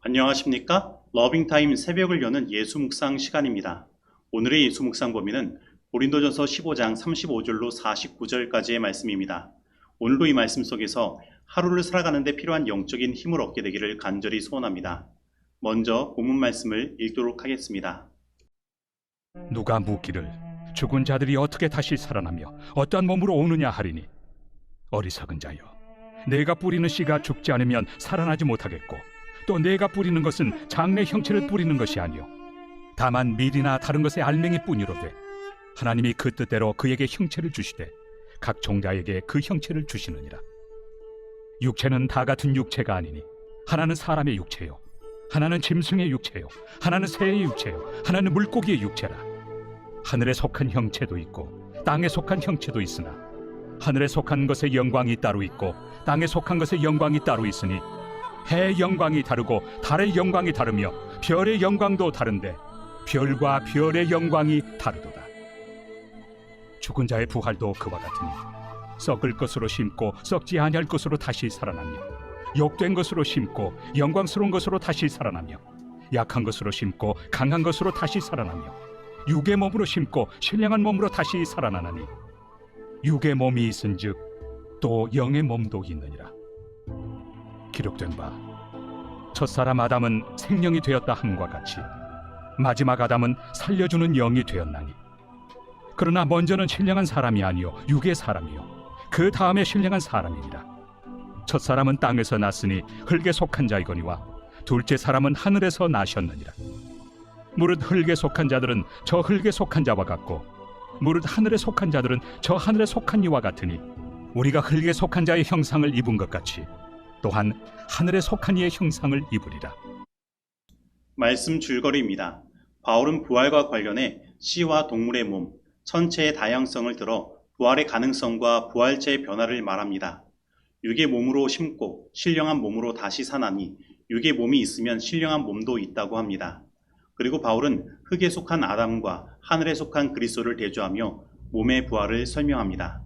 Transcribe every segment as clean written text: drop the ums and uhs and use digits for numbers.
안녕하십니까? 러빙타임 새벽을 여는 예수 묵상 시간입니다. 오늘의 예수 묵상 범위는 고린도전서 15장 35절로 49절까지의 말씀입니다. 오늘도 이 말씀 속에서 하루를 살아가는 데 필요한 영적인 힘을 얻게 되기를 간절히 소원합니다. 먼저 본문 말씀을 읽도록 하겠습니다. 누가 묻기를 죽은 자들이 어떻게 다시 살아나며 어떠한 몸으로 오느냐 하리니, 어리석은 자여, 내가 뿌리는 씨가 죽지 않으면 살아나지 못하겠고, 또 내가 뿌리는 것은 장래 형체를 뿌리는 것이 아니요 다만 밀이나 다른 것의 알맹이 뿐이로되, 하나님이 그 뜻대로 그에게 형체를 주시되 각 종자에게 그 형체를 주시느니라. 육체는 다 같은 육체가 아니니, 하나는 사람의 육체요, 하나는 짐승의 육체요, 하나는 새의 육체요, 하나는 물고기의 육체라. 하늘에 속한 형체도 있고 땅에 속한 형체도 있으나, 하늘에 속한 것의 영광이 따로 있고 땅에 속한 것의 영광이 따로 있으니, 해의 영광이 다르고 달의 영광이 다르며 별의 영광도 다른데 별과 별의 영광이 다르도다. 죽은 자의 부활도 그와 같으니, 썩을 것으로 심고 썩지 아니할 것으로 다시 살아나며, 욕된 것으로 심고 영광스러운 것으로 다시 살아나며, 약한 것으로 심고 강한 것으로 다시 살아나며, 육의 몸으로 심고 신령한 몸으로 다시 살아나나니, 육의 몸이 있은즉 또 영의 몸도 있느니라. 기록된 바, 첫사람 아담은 생명이 되었다 함과 같이 마지막 아담은 살려주는 영이 되었나니, 그러나 먼저는 신령한 사람이 아니요 육의 사람이요 그 다음에 신령한 사람이니라. 첫사람은 땅에서 났으니 흙에 속한 자이거니와 둘째 사람은 하늘에서 나셨느니라. 무릇 흙에 속한 자들은 저 흙에 속한 자와 같고, 무릇 하늘에 속한 자들은 저 하늘에 속한 이와 같으니, 우리가 흙에 속한 자의 형상을 입은 것 같이 또한 하늘에 속한 이의 형상을 입으리라. 말씀 줄거리입니다. 바울은 부활과 관련해 씨와 동물의 몸, 천체의 다양성을 들어 부활의 가능성과 부활체의 변화를 말합니다. 육의 몸으로 심고 신령한 몸으로 다시 사나니, 육의 몸이 있으면 신령한 몸도 있다고 합니다. 그리고 바울은 흙에 속한 아담과 하늘에 속한 그리스도를 대조하며 몸의 부활을 설명합니다.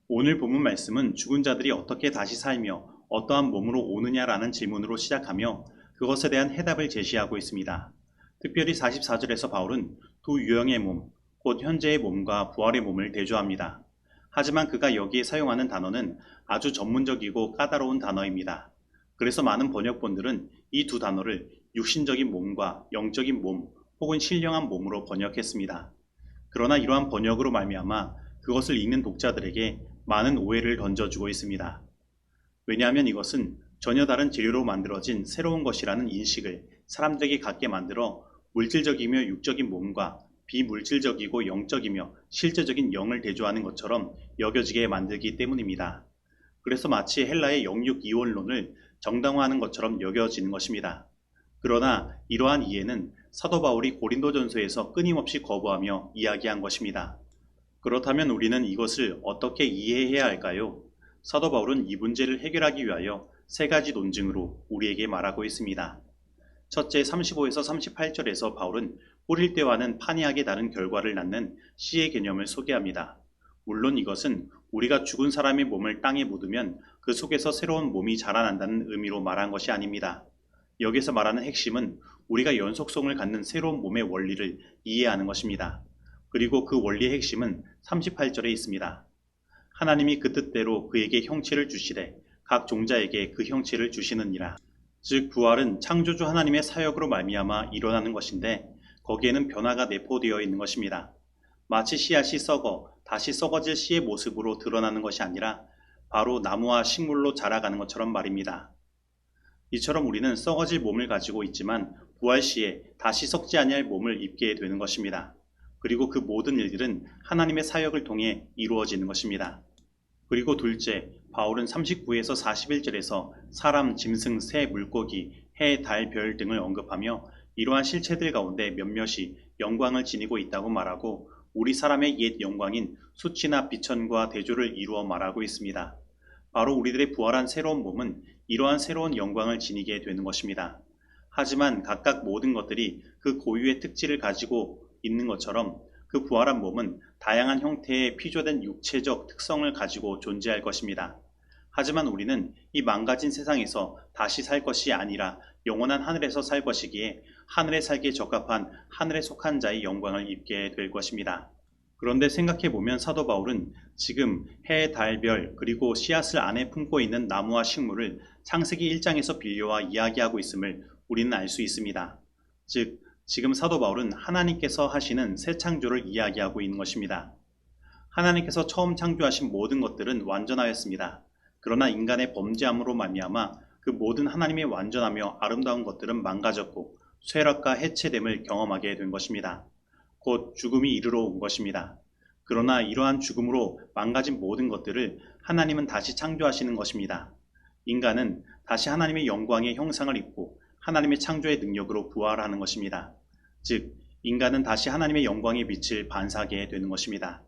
오늘 본문 말씀은 죽은 자들이 어떻게 다시 살며 어떠한 몸으로 오느냐라는 질문으로 시작하며 그것에 대한 해답을 제시하고 있습니다. 특별히 44절에서 바울은 두 유형의 몸, 곧 현재의 몸과 부활의 몸을 대조합니다. 하지만 그가 여기에 사용하는 단어는 아주 전문적이고 까다로운 단어입니다. 그래서 많은 번역본들은 이 두 단어를 육신적인 몸과 영적인 몸 혹은 신령한 몸으로 번역했습니다. 그러나 이러한 번역으로 말미암아 그것을 읽는 독자들에게 많은 오해를 던져주고 있습니다. 왜냐하면 이것은 전혀 다른 재료로 만들어진 새로운 것이라는 인식을 사람들에게 갖게 만들어 물질적이며 육적인 몸과 비물질적이고 영적이며 실제적인 영을 대조하는 것처럼 여겨지게 만들기 때문입니다. 그래서 마치 헬라의 영육 이원론을 정당화하는 것처럼 여겨지는 것입니다. 그러나 이러한 이해는 사도 바울이 고린도전서에서 끊임없이 거부하며 이야기한 것입니다. 그렇다면 우리는 이것을 어떻게 이해해야 할까요? 사도 바울은 이 문제를 해결하기 위하여 세 가지 논증으로 우리에게 말하고 있습니다. 첫째, 35에서 38절에서 바울은 뿌릴 때와는 판이하게 다른 결과를 낳는 씨의 개념을 소개합니다. 물론 이것은 우리가 죽은 사람의 몸을 땅에 묻으면 그 속에서 새로운 몸이 자라난다는 의미로 말한 것이 아닙니다. 여기서 말하는 핵심은 우리가 연속성을 갖는 새로운 몸의 원리를 이해하는 것입니다. 그리고 그 원리의 핵심은 38절에 있습니다. 하나님이 그 뜻대로 그에게 형체를 주시되 각 종자에게 그 형체를 주시느니라. 즉 부활은 창조주 하나님의 사역으로 말미암아 일어나는 것인데, 거기에는 변화가 내포되어 있는 것입니다. 마치 씨앗이 썩어 다시 썩어질 씨의 모습으로 드러나는 것이 아니라 바로 나무와 식물로 자라가는 것처럼 말입니다. 이처럼 우리는 썩어질 몸을 가지고 있지만 부활 시에 다시 썩지 아니할 몸을 입게 되는 것입니다. 그리고 그 모든 일들은 하나님의 사역을 통해 이루어지는 것입니다. 그리고 둘째, 바울은 39에서 41절에서 사람, 짐승, 새, 물고기, 해, 달, 별 등을 언급하며 이러한 실체들 가운데 몇몇이 영광을 지니고 있다고 말하고, 우리 사람의 옛 영광인 수치나 비천과 대조를 이루어 말하고 있습니다. 바로 우리들의 부활한 새로운 몸은 이러한 새로운 영광을 지니게 되는 것입니다. 하지만 각각 모든 것들이 그 고유의 특질을 가지고 있는 것처럼 그 부활한 몸은 다양한 형태의 피조된 육체적 특성을 가지고 존재할 것입니다. 하지만 우리는 이 망가진 세상에서 다시 살 것이 아니라 영원한 하늘에서 살 것이기에 하늘에 살기에 적합한 하늘에 속한 자의 영광을 입게 될 것입니다. 그런데 생각해보면 사도 바울은 지금 해, 달, 별, 그리고 씨앗을 안에 품고 있는 나무와 식물을 창세기 1장에서 빌려와 이야기하고 있음을 우리는 알 수 있습니다. 즉, 지금 사도 바울은 하나님께서 하시는 새 창조를 이야기하고 있는 것입니다. 하나님께서 처음 창조하신 모든 것들은 완전하였습니다. 그러나 인간의 범죄함으로 말미암아 그 모든 하나님의 완전하며 아름다운 것들은 망가졌고 쇠락과 해체됨을 경험하게 된 것입니다. 곧 죽음이 이르러 온 것입니다. 그러나 이러한 죽음으로 망가진 모든 것들을 하나님은 다시 창조하시는 것입니다. 인간은 다시 하나님의 영광의 형상을 입고 하나님의 창조의 능력으로 부활하는 것입니다. 즉, 인간은 다시 하나님의 영광의 빛을 반사하게 되는 것입니다.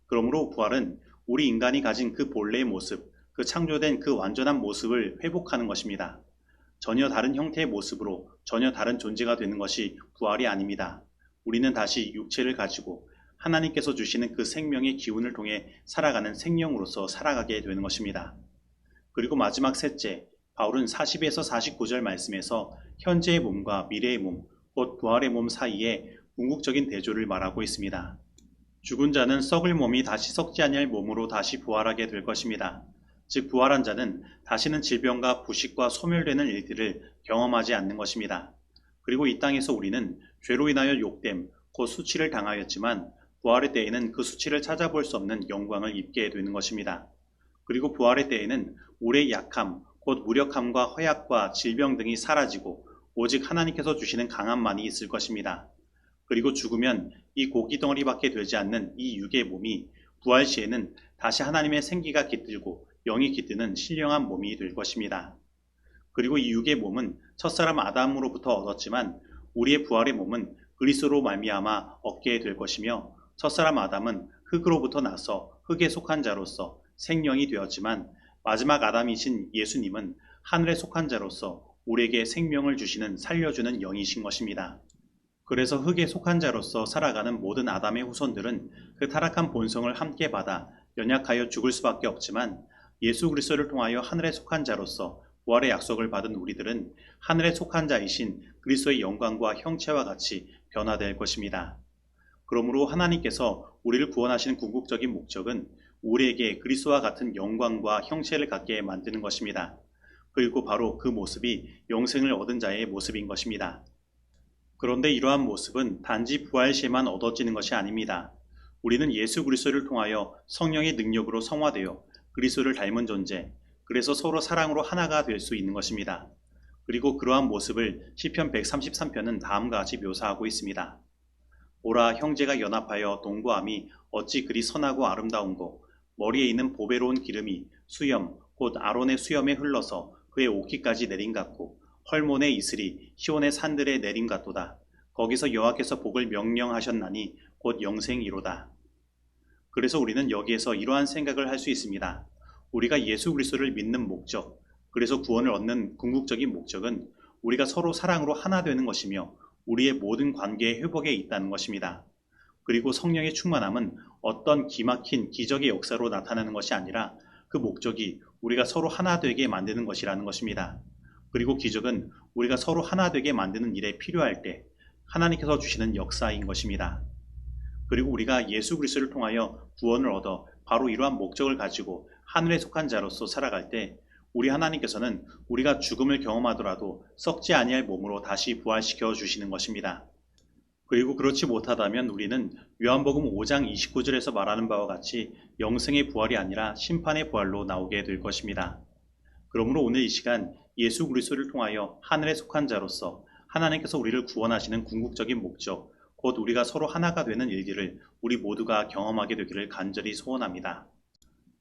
그러므로 부활은 우리 인간이 가진 그 본래의 모습, 그 창조된 그 완전한 모습을 회복하는 것입니다. 전혀 다른 형태의 모습으로 전혀 다른 존재가 되는 것이 부활이 아닙니다. 우리는 다시 육체를 가지고 하나님께서 주시는 그 생명의 기운을 통해 살아가는 생명으로서 살아가게 되는 것입니다. 그리고 마지막 셋째, 바울은 42에서 49절 말씀에서 현재의 몸과 미래의 몸, 곧 부활의 몸 사이에 궁극적인 대조를 말하고 있습니다. 죽은 자는 썩을 몸이 다시 썩지 아니할 몸으로 다시 부활하게 될 것입니다. 즉 부활한 자는 다시는 질병과 부식과 소멸되는 일들을 경험하지 않는 것입니다. 그리고 이 땅에서 우리는 죄로 인하여 욕됨, 곧 수치를 당하였지만 부활의 때에는 그 수치를 찾아볼 수 없는 영광을 입게 되는 것입니다. 그리고 부활의 때에는 우리의 약함, 곧 무력함과 허약과 질병 등이 사라지고 오직 하나님께서 주시는 강함만이 있을 것입니다. 그리고 죽으면 이 고기 덩어리밖에 되지 않는 이 육의 몸이 부활 시에는 다시 하나님의 생기가 깃들고 영이 깃드는 신령한 몸이 될 것입니다. 그리고 이 육의 몸은 첫사람 아담으로부터 얻었지만 우리의 부활의 몸은 그리스도로 말미암아 얻게 될 것이며 첫사람 아담은 흙으로부터 나서 흙에 속한 자로서 생령이 되었지만 마지막 아담이신 예수님은 하늘에 속한 자로서 우리에게 생명을 주시는 살려주는 영이신 것입니다. 그래서 흙에 속한 자로서 살아가는 모든 아담의 후손들은 그 타락한 본성을 함께 받아 연약하여 죽을 수밖에 없지만 예수 그리스도를 통하여 하늘에 속한 자로서 부활의 약속을 받은 우리들은 하늘에 속한 자이신 그리스도의 영광과 형체와 같이 변화될 것입니다. 그러므로 하나님께서 우리를 구원하시는 궁극적인 목적은 우리에게 그리스도와 같은 영광과 형체를 갖게 만드는 것입니다. 그리고 바로 그 모습이 영생을 얻은 자의 모습인 것입니다. 그런데 이러한 모습은 단지 부활 시에만 얻어지는 것이 아닙니다. 우리는 예수 그리스도를 통하여 성령의 능력으로 성화되어 그리스도를 닮은 존재, 그래서 서로 사랑으로 하나가 될 수 있는 것입니다. 그리고 그러한 모습을 시편 133편은 다음과 같이 묘사하고 있습니다. 보라, 형제가 연합하여 동거함이 어찌 그리 선하고 아름다운고, 머리에 있는 보배로운 기름이 수염 곧 아론의 수염에 흘러서 그의 옷깃까지 내림 같고 헐몬의 이슬이 시온의 산들에 내림 같도다. 거기서 여호와께서 복을 명령하셨나니 곧 영생이로다. 그래서 우리는 여기에서 이러한 생각을 할 수 있습니다. 우리가 예수 그리스도를 믿는 목적, 그래서 구원을 얻는 궁극적인 목적은 우리가 서로 사랑으로 하나 되는 것이며 우리의 모든 관계의 회복에 있다는 것입니다. 그리고 성령의 충만함은 어떤 기막힌 기적의 역사로 나타나는 것이 아니라 그 목적이 우리가 서로 하나 되게 만드는 것이라는 것입니다. 그리고 기적은 우리가 서로 하나 되게 만드는 일에 필요할 때 하나님께서 주시는 역사인 것입니다. 그리고 우리가 예수 그리스도를 통하여 구원을 얻어 바로 이러한 목적을 가지고 하늘에 속한 자로서 살아갈 때 우리 하나님께서는 우리가 죽음을 경험하더라도 썩지 아니할 몸으로 다시 부활시켜 주시는 것입니다. 그리고 그렇지 못하다면 우리는 요한복음 5장 29절에서 말하는 바와 같이 영생의 부활이 아니라 심판의 부활로 나오게 될 것입니다. 그러므로 오늘 이 시간 예수 그리스도를 통하여 하늘에 속한 자로서 하나님께서 우리를 구원하시는 궁극적인 목적, 곧 우리가 서로 하나가 되는 일들을 우리 모두가 경험하게 되기를 간절히 소원합니다.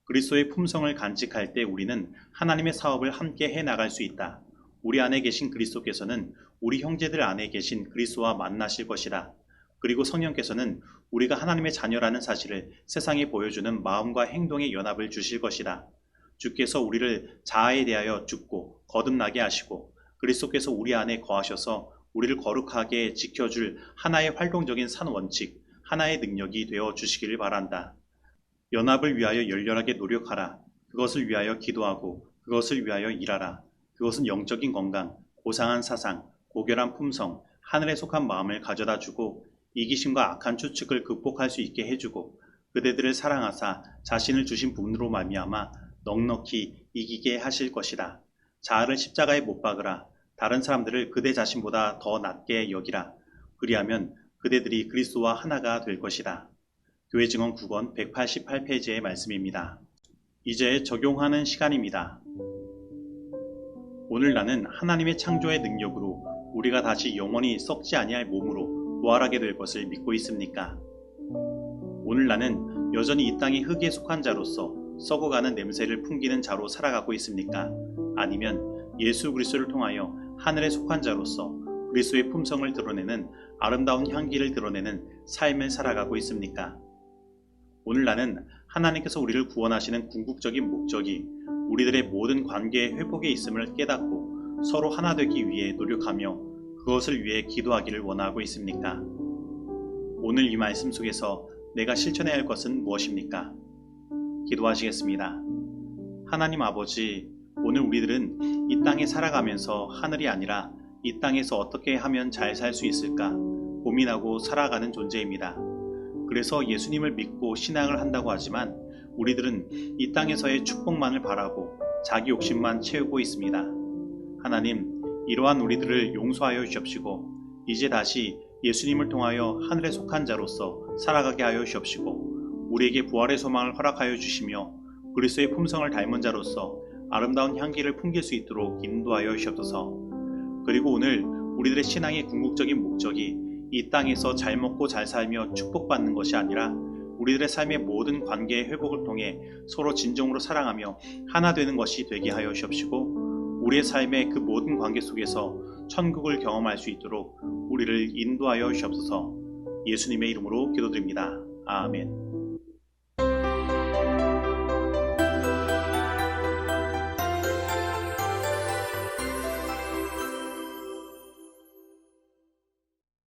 그리스도의 품성을 간직할 때 우리는 하나님의 사업을 함께 해나갈 수 있다. 우리 안에 계신 그리스도께서는 우리 형제들 안에 계신 그리스도와 만나실 것이다. 그리고 성령께서는 우리가 하나님의 자녀라는 사실을 세상에 보여주는 마음과 행동의 연합을 주실 것이다. 주께서 우리를 자아에 대하여 죽고 거듭나게 하시고 그리스도께서 우리 안에 거하셔서 우리를 거룩하게 지켜줄 하나의 활동적인 산원칙, 하나의 능력이 되어 주시기를 바란다. 연합을 위하여 열렬하게 노력하라. 그것을 위하여 기도하고 그것을 위하여 일하라. 그것은 영적인 건강, 고상한 사상, 고결한 품성, 하늘에 속한 마음을 가져다 주고 이기심과 악한 추측을 극복할 수 있게 해주고 그대들을 사랑하사 자신을 주신 분으로 말미암아 넉넉히 이기게 하실 것이다. 자아를 십자가에 못 박으라. 다른 사람들을 그대 자신보다 더 낮게 여기라. 그리하면 그대들이 그리스도와 하나가 될 것이다. 교회 증언 9권 188페이지의 말씀입니다. 이제 적용하는 시간입니다. 오늘 나는 하나님의 창조의 능력으로 우리가 다시 영원히 썩지 아니할 몸으로 부활하게 될 것을 믿고 있습니까? 오늘 나는 여전히 이 땅의 흙에 속한 자로서 썩어가는 냄새를 풍기는 자로 살아가고 있습니까? 아니면 예수 그리스도를 통하여 하늘에 속한 자로서 그리스도의 품성을 드러내는 아름다운 향기를 드러내는 삶을 살아가고 있습니까? 오늘 나는 하나님께서 우리를 구원하시는 궁극적인 목적이 우리들의 모든 관계의 회복에 있음을 깨닫고 서로 하나 되기 위해 노력하며 그것을 위해 기도하기를 원하고 있습니까? 오늘 이 말씀 속에서 내가 실천해야 할 것은 무엇입니까? 기도하시겠습니다. 하나님 아버지, 오늘 우리들은 이 땅에 살아가면서 하늘이 아니라 이 땅에서 어떻게 하면 잘 살 수 있을까 고민하고 살아가는 존재입니다. 그래서 예수님을 믿고 신앙을 한다고 하지만 우리들은 이 땅에서의 축복만을 바라고 자기 욕심만 채우고 있습니다. 하나님, 이러한 우리들을 용서하여 주옵시고 이제 다시 예수님을 통하여 하늘에 속한 자로서 살아가게 하여 주옵시고 우리에게 부활의 소망을 허락하여 주시며 그리스도의 품성을 닮은 자로서 아름다운 향기를 풍길 수 있도록 인도하여 주옵소서. 그리고 오늘 우리들의 신앙의 궁극적인 목적이 이 땅에서 잘 먹고 잘 살며 축복받는 것이 아니라 우리들의 삶의 모든 관계의 회복을 통해 서로 진정으로 사랑하며 하나 되는 것이 되게 하여 주옵시고 우리의 삶의 그 모든 관계 속에서 천국을 경험할 수 있도록 우리를 인도하여 주옵소서. 예수님의 이름으로 기도드립니다. 아멘.